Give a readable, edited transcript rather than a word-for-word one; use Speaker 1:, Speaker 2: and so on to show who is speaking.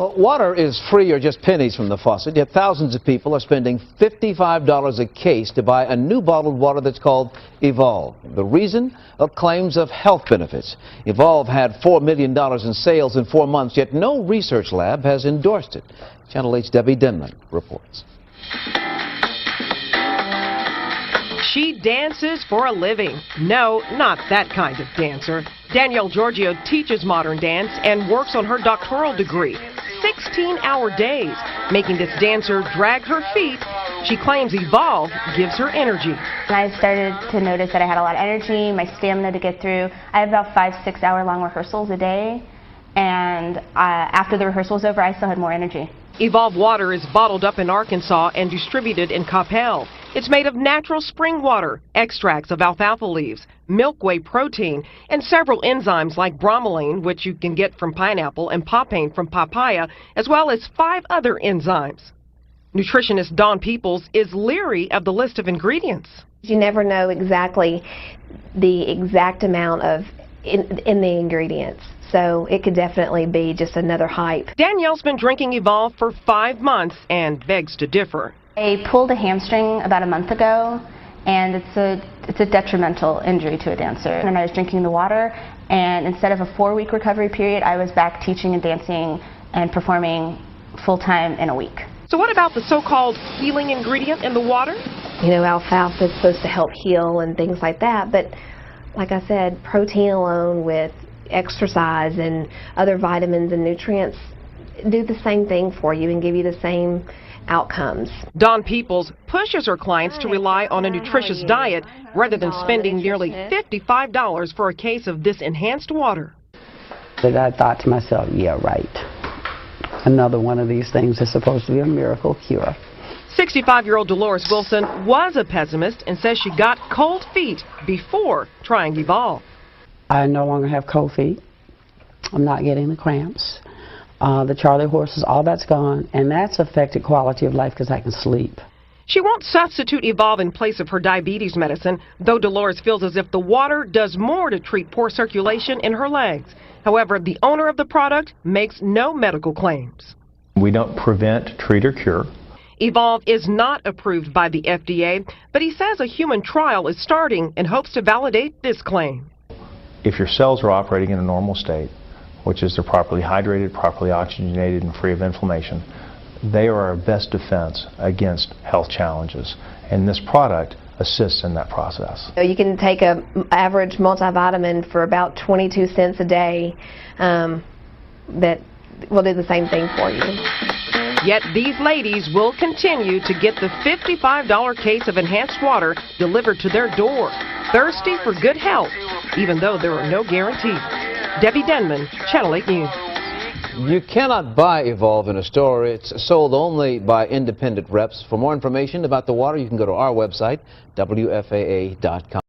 Speaker 1: Well, water is free or just pennies from the faucet, yet thousands of people are spending $55 a case to buy a new bottled water that's called Evolve. The reason? Claims of health benefits. Evolve had $4 million in sales in 4 months, yet no research lab has endorsed it. Channel 8's Debbie Denman reports.
Speaker 2: She dances for a living. No, not that kind of dancer. Danielle Giorgio teaches modern dance and works on her doctoral degree. 16-hour days, making this dancer drag her feet. She claims Evolve gives her energy.
Speaker 3: I started to notice that I had a lot of energy, my stamina to get through. I have about 5-6 hour long rehearsals a day, and after the rehearsal was over, I still had more energy.
Speaker 2: Evolve water is bottled up in Arkansas and distributed in Coppell. It's made of natural spring water, extracts of alfalfa leaves, milk whey protein, and several enzymes like bromelain, which you can get from pineapple, and papain from papaya, as well as 5 other enzymes. Nutritionist Dawn Peoples is leery of the list of ingredients.
Speaker 4: You never know exactly the exact amount of in the ingredients, so it could definitely be just another hype.
Speaker 2: Danielle's been drinking Evolve for 5 months and begs to differ.
Speaker 3: I pulled a hamstring about a month ago, and it's a detrimental injury to a dancer. And I was drinking the water, and instead of a 4-week recovery period, I was back teaching and dancing and performing full-time in a week.
Speaker 2: So what about the so-called healing ingredient in the water?
Speaker 4: You know, alfalfa is supposed to help heal and things like that, but like I said, protein alone with exercise and other vitamins and nutrients do the same thing for you and give you the same outcomes.
Speaker 2: Dawn Peoples pushes her clients to rely on a nutritious diet rather than spending nearly $55 for a case of this enhanced water.
Speaker 5: But I thought to myself, yeah, right. Another one of these things is supposed to be a miracle cure.
Speaker 2: 65-year-old Dolores Wilson was a pessimist and says she got cold feet before trying Evolve.
Speaker 5: I no longer have cold feet. I'm not getting the cramps. The Charlie horses, all that's gone, and that's affected quality of life because I can sleep.
Speaker 2: She won't substitute Evolve in place of her diabetes medicine, though Dolores feels as if the water does more to treat poor circulation in her legs. However, the owner of the product makes no medical claims.
Speaker 6: We don't prevent, treat, or cure.
Speaker 2: Evolve is not approved by the FDA, but he says a human trial is starting and hopes to validate this claim.
Speaker 6: If your cells are operating in a normal state, which is they're properly hydrated, properly oxygenated, and free of inflammation, they are our best defense against health challenges. And this product assists in that process.
Speaker 4: You can take an average multivitamin for about 22 cents a day that will do the same thing for you.
Speaker 2: Yet these ladies will continue to get the $55 case of enhanced water delivered to their door, thirsty for good health, even though there are no guarantees. Debbie Denman, Channel 8 News.
Speaker 1: You cannot buy Evolve in a store. It's sold only by independent reps. For more information about the water, you can go to our website, WFAA.com.